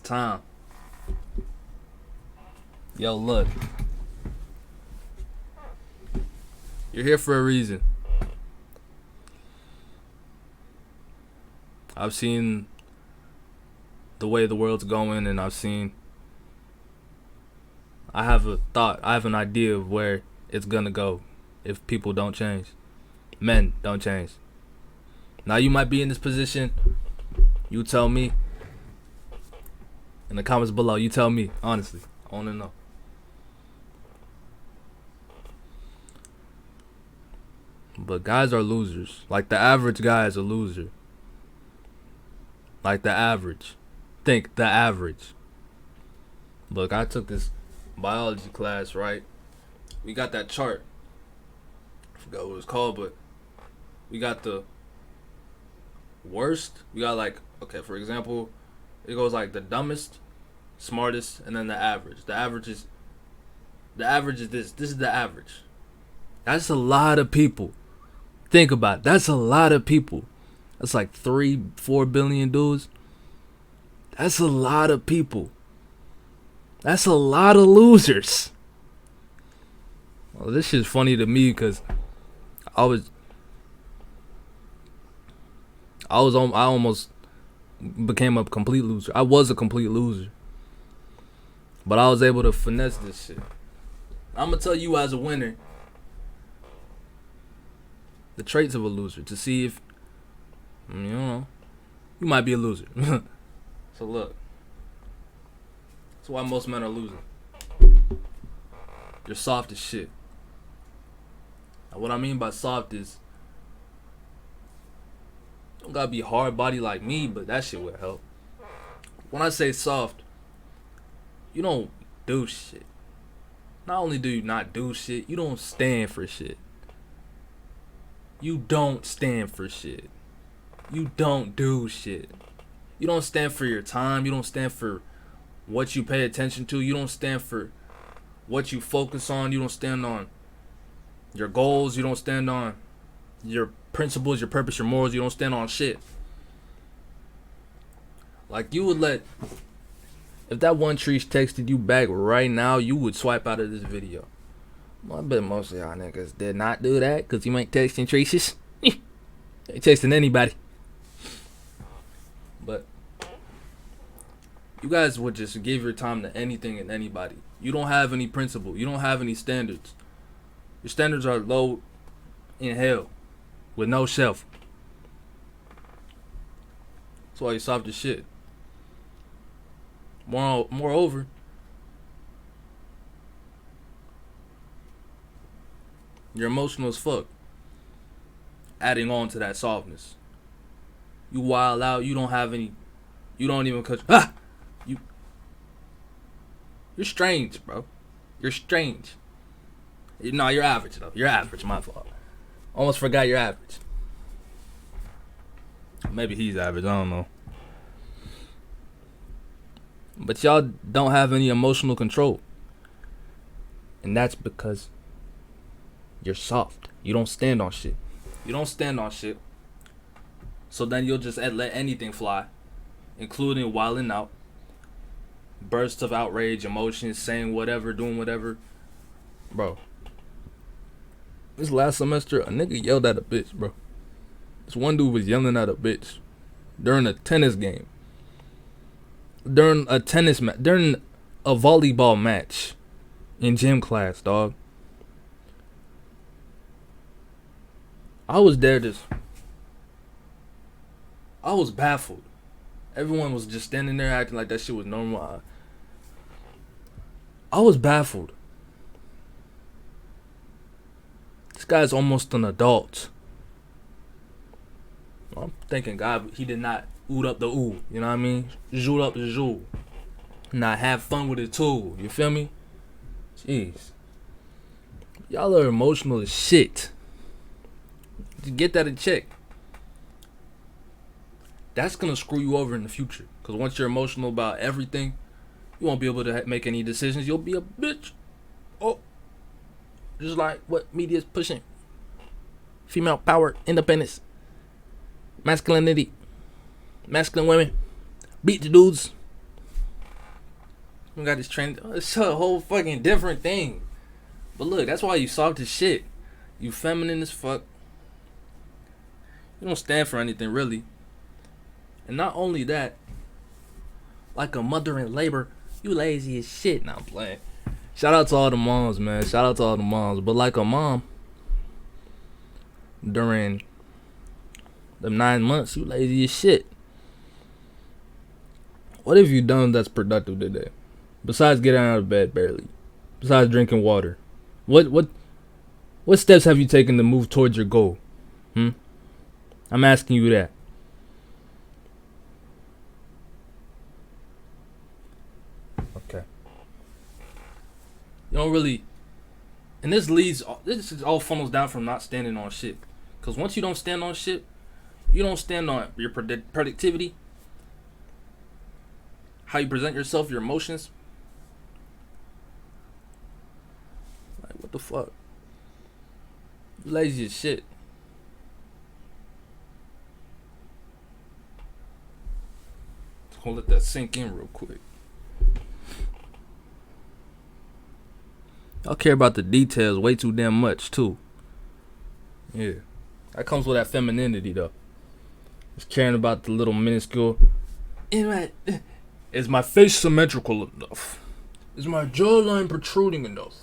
time. Yo, look. You're here for a reason. I've seen the way the world's going, and I have a thought, I have an idea of where it's gonna go if people don't change. Men don't change. Now you might be in this position. You tell me. In the comments below, you tell me, honestly. I wanna know. But guys are losers. Like the average guy is a loser. Like the average. Think the average. Look, I took this biology class, right? We got that chart. I forgot what it's called, but we got the worst. We got like, okay, for example, it goes like the dumbest, smartest, and then the average. The average is this. This is the average. That's a lot of people. Think about it. That's a lot of people. That's like 3-4 billion dudes. That's a lot of people. That's a lot of losers. Well, this shit's funny to me because I almost became a complete loser. I was a complete loser. But I was able to finesse this shit. I'm going to tell you as a winner the traits of a loser to see if, you might be a loser. So look. That's why most men are losing. You're soft as shit. Now, what I mean by soft is, you don't gotta be hard body like me, but that shit would help. When I say soft, you don't do shit. Not only do you not do shit, you don't stand for shit. You don't stand for shit. You don't do shit. You don't stand for your time. You don't stand for what you pay attention to. You don't stand for what you focus on. You don't stand on your goals. You don't stand on your principles, your purpose, your morals. You don't stand on shit. Like you would let, if that one tree texted you back right now, you would swipe out of this video. Well, I bet most of y'all niggas did not do that because you ain't texting Traces. Ain't texting anybody. But you guys would just give your time to anything and anybody. You don't have any principle. You don't have any standards. Your standards are low in hell with no shelf. That's why you're soft as shit. Moreover, you're emotional as fuck. Adding on to that softness. You wild out. You don't have any. You don't even cut. You're strange, bro. You're strange. No, you're average though. You're average. My fault. Almost forgot you're average. Maybe he's average. I don't know. But y'all don't have any emotional control. And that's because you're soft. You don't stand on shit. You don't stand on shit. So then you'll just let anything fly, including wilding out, bursts of outrage, emotions, saying whatever, doing whatever. Bro, this last semester, a nigga yelled at a bitch, bro. This one dude was yelling at a bitch during a tennis game. During a volleyball match in gym class, dog. I was there I was baffled. Everyone was just standing there acting like that shit was normal. I was baffled. This guy's almost an adult. I'm thanking God he did not oot up the ooh. You know what I mean? Zoot up the zoo. Not have fun with it too. You feel me? Jeez. Y'all are emotional as shit. Just get that in check. That's gonna screw you over in the future. Cause once you're emotional about everything, you won't be able to make any decisions. You'll be a bitch. Oh, just like what media's pushing. Female power, independence, masculinity, masculine women, beat the dudes. We got this trend. It's a whole fucking different thing. But look, that's why you soft as shit. You feminine as fuck. You don't stand for anything really. And not only that, like a mother in labor, you lazy as shit. Now I'm playing. Shout out to all the moms, man. Shout out to all the moms. But like a mom, during the 9 months, you lazy as shit. What have you done that's productive today? Besides getting out of bed barely. Besides drinking water. What steps have you taken to move towards your goal? I'm asking you that. Okay. You don't really, and this is all funnels down from not standing on shit. Cause once you don't stand on shit, you don't stand on your productivity, how you present yourself, your emotions. Like what the fuck? You lazy as shit. I'll let that sink in real quick. Y'all care about the details way too damn much too. Yeah. That comes with that femininity though. Just caring about the little minuscule. Is my face symmetrical enough? Is my jawline protruding enough?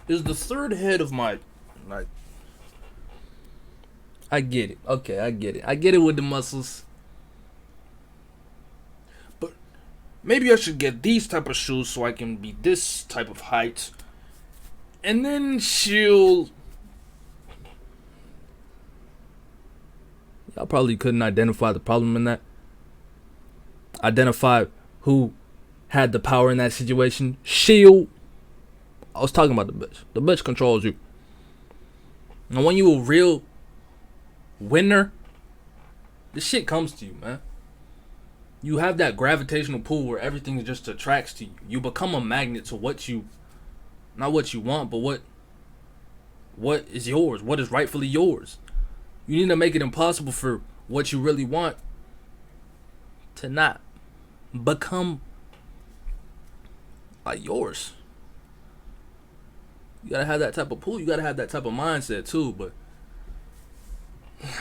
Is the third head of my I get it. Okay, I get it. I get it with the muscles. But maybe I should get these type of shoes so I can be this type of height. And then y'all probably couldn't identify the problem in that. Identify who had the power in that situation. Shield. I was talking about the bitch. The bitch controls you. And when you a real winner, this shit comes to you, man. You have that gravitational pull where everything just attracts to you. You become a magnet to what you, not what you want, but what is yours, what is rightfully yours. You need to make it impossible for what you really want to not become like yours. You gotta have that type of pull. You gotta have that type of mindset too. But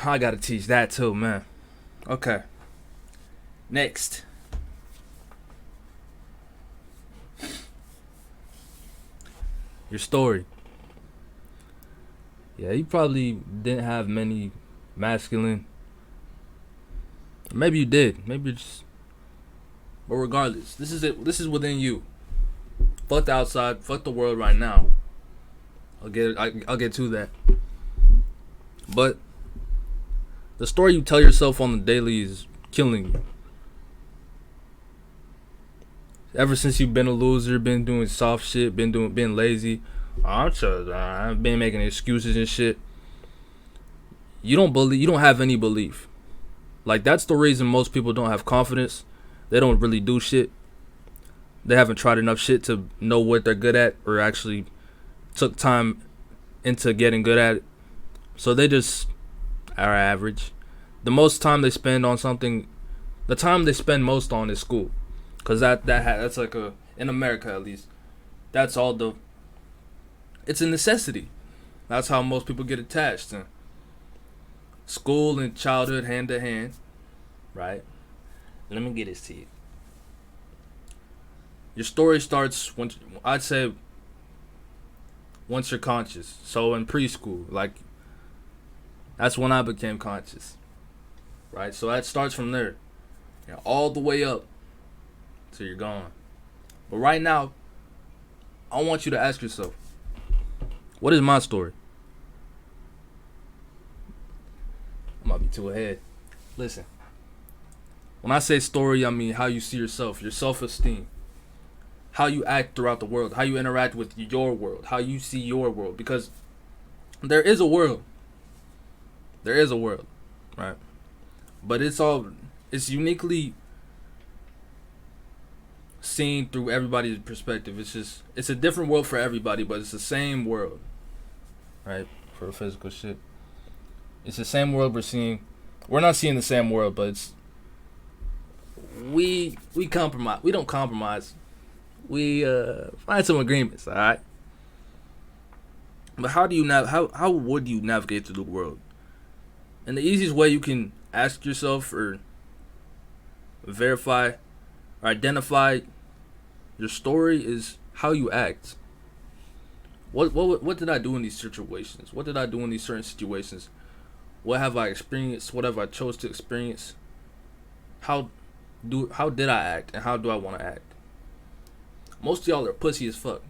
I gotta teach that too, man. Okay. Next. Your story. Yeah, you probably didn't have many masculine. Maybe you did. Maybe just. But regardless, this is it. This is within you. Fuck the outside. Fuck the world right now. I'll get to that. But the story you tell yourself on the daily is killing you. Ever since you've been a loser, been doing soft shit, been lazy, I've been making excuses and shit. You don't have any belief. Like that's the reason most people don't have confidence. They don't really do shit. They haven't tried enough shit to know what they're good at or actually took time into getting good at it. So they just are average. The most time they spend on something, the time they spend most on is school. Cause that's like in America at least, that's all it's a necessity. That's how most people get attached. And school and childhood hand to hand, right? Let me get this to you. Your story starts I'd say once you're conscious. So in preschool, like that's when I became conscious, right? So that starts from there, all the way up till you're gone. But right now, I want you to ask yourself, what is my story? I might be too ahead. Listen, when I say story, I mean how you see yourself, your self-esteem, how you act throughout the world, how you interact with your world, how you see your world. Because there is a world. There is a world, right? But it's uniquely seen through everybody's perspective. It's a different world for everybody, but it's the same world, right? For physical shit, it's the same world we're seeing. We're not seeing the same world, but we compromise. We don't compromise. We find some agreements. All right. But how would you navigate through the world? And the easiest way you can ask yourself or verify or identify your story is how you act. What did I do in these situations? What did I do in these certain situations? What have I experienced? What have I chose to experience? How did I act and how do I want to act? Most of y'all are pussy as fuck.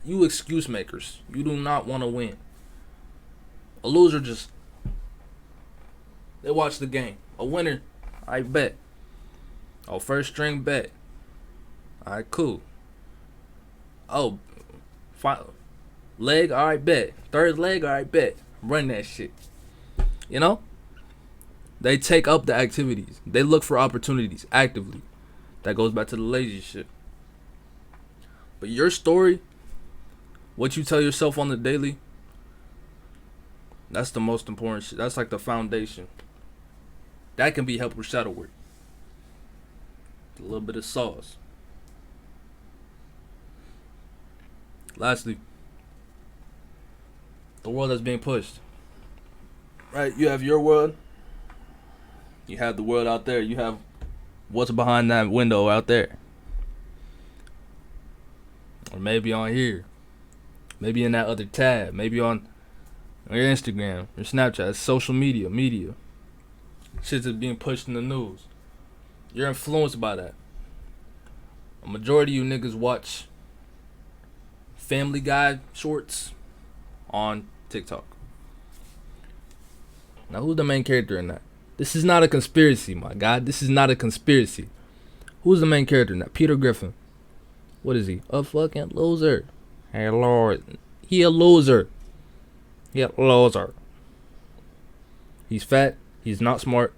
You excuse makers. You do not want to win. A loser just they watch the game. A winner, I bet. Oh, first string bet. Alright, cool. Oh, leg, alright, bet. Third leg, alright, bet. Run that shit. You know? They take up the activities. They look for opportunities actively. That goes back to the lazy shit. But your story, what you tell yourself on the daily, that's the most important shit. That's like the foundation. That can be helped with shadow work. A little bit of sauce. Lastly, the world that's being pushed. Right, you have your world. You have the world out there. You have what's behind that window out there. Or maybe on here. Maybe in that other tab. Maybe on your Instagram, your Snapchat, social media. Shit that's being pushed in the news. You're influenced by that. A majority of you niggas watch Family Guy shorts on TikTok. Now, who's the main character in that? This is not a conspiracy, my God. This is not a conspiracy. Who's the main character in that? Peter Griffin. What is he? A fucking loser. Hey, Lord. He a loser. He a loser. He's fat. He's not smart.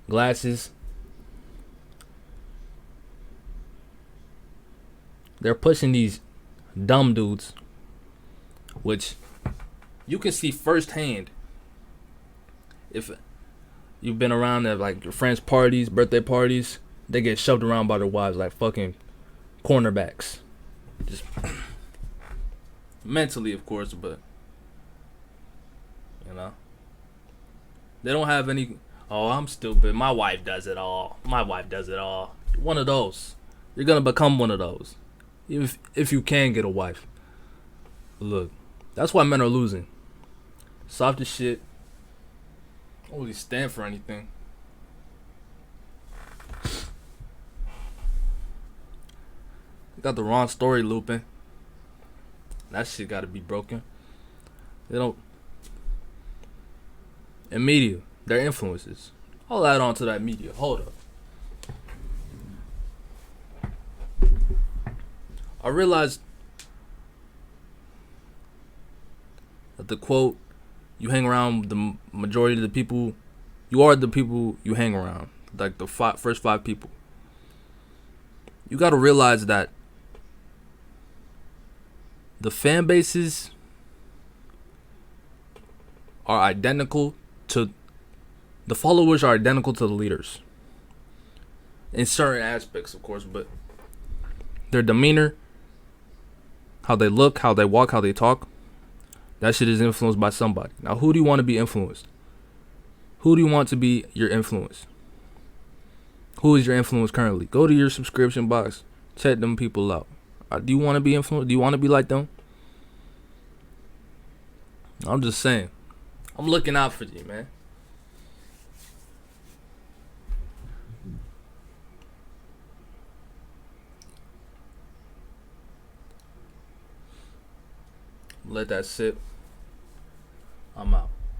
Glasses. They're pushing these dumb dudes, which you can see firsthand if you've been around at like your friends' parties, birthday parties. They get shoved around by their wives like fucking cornerbacks. Just mentally, of course, but you know, they don't have any. Oh, I'm stupid. My wife does it all. My wife does it all. One of those. You're gonna become one of those. If you can get a wife. Look, that's why men are losing. Soft as shit. Don't really stand for anything. Got the wrong story looping. That shit gotta be broken. They don't. And media, their influences. I'll add on to that media. Hold up. I realized that the quote, you hang around with the majority of the people, you are the people you hang around. Like the first five people. You gotta realize that the fan bases are identical to, the followers are identical to the leaders. In certain aspects, of course, but their demeanor, how they look, how they walk, how they talk, that shit is influenced by somebody. Now, who do you want to be influenced? Who do you want to be your influence? Who is your influence currently? Go to your subscription box. Check them people out. Do you want to be influenced? Do you want to be like them? I'm just saying. I'm looking out for you, man. Let that sit. I'm out.